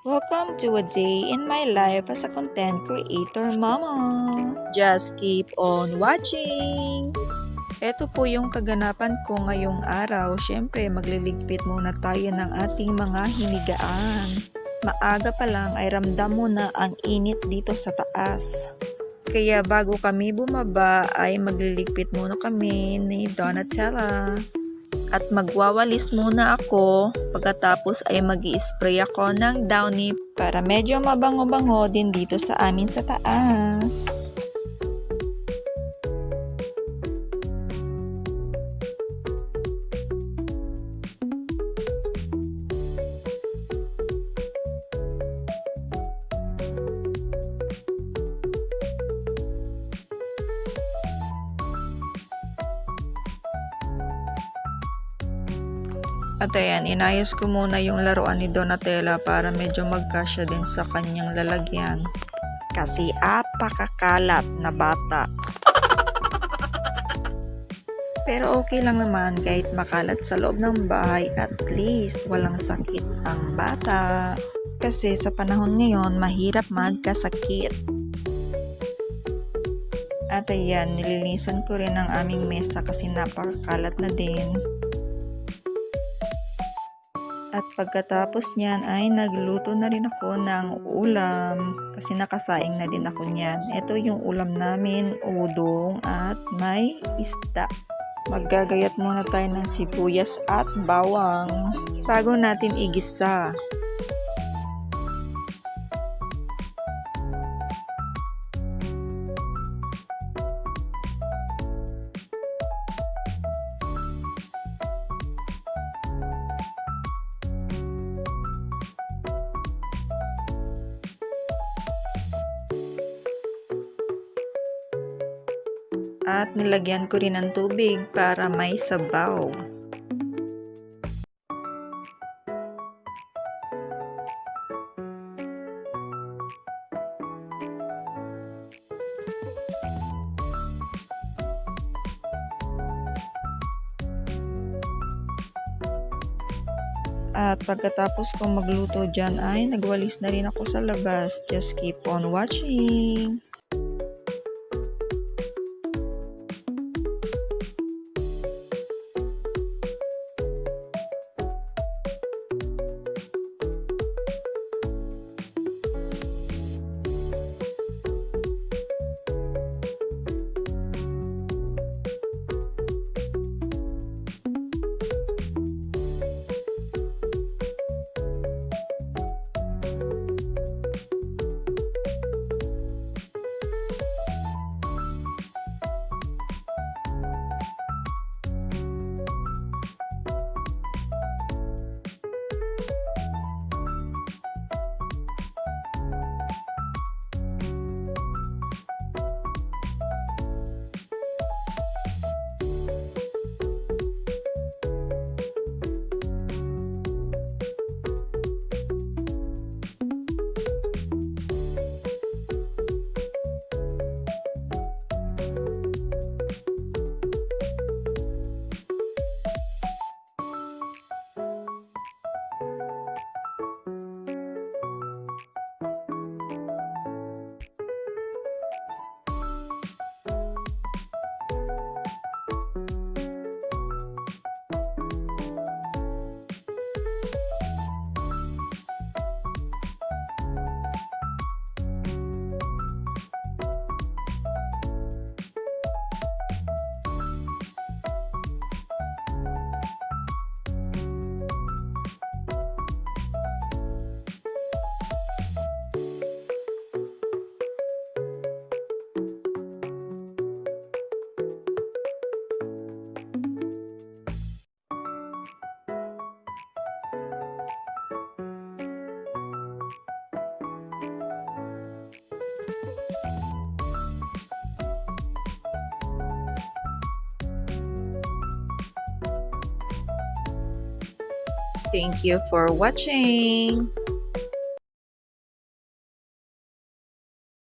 Welcome to a day in my life as a content creator mama. Just keep on watching! Ito po yung kaganapan ko ngayong araw. Siyempre, magliligpit muna tayo ng ating mga hinigaan. Maaga pa lang ay ramdam mo na ang init dito sa taas. Kaya bago kami bumaba ay magliligpit muna kami ni Donatella. At magwawalis muna ako, pagkatapos ay mag-i-spray ako ng Downy para medyo mabango-bango din dito sa amin sa taas. At ayan, inayos ko muna yung laruan ni Donatella para medyo magkasya din sa kanyang lalagyan. Kasi apakakalat na bata. Pero okay lang naman kahit makalat sa loob ng bahay, at least walang sakit ang bata. Kasi sa panahon ngayon, mahirap magkasakit. At ayan, nilinisan ko rin ang aming mesa kasi napakakalat na din. At pagkatapos niyan ay nagluto na rin ako ng ulam kasi nakasaing na din ako niyan. Ito yung ulam namin, udong at may isda. Maggagayat muna tayo ng sibuyas at bawang bago natin igisa. At nilagyan ko rin ng tubig para may sabaw. At pagkatapos kong magluto dyan ay nagwalis na rin ako sa labas. Just keep on watching! Thank you for watching!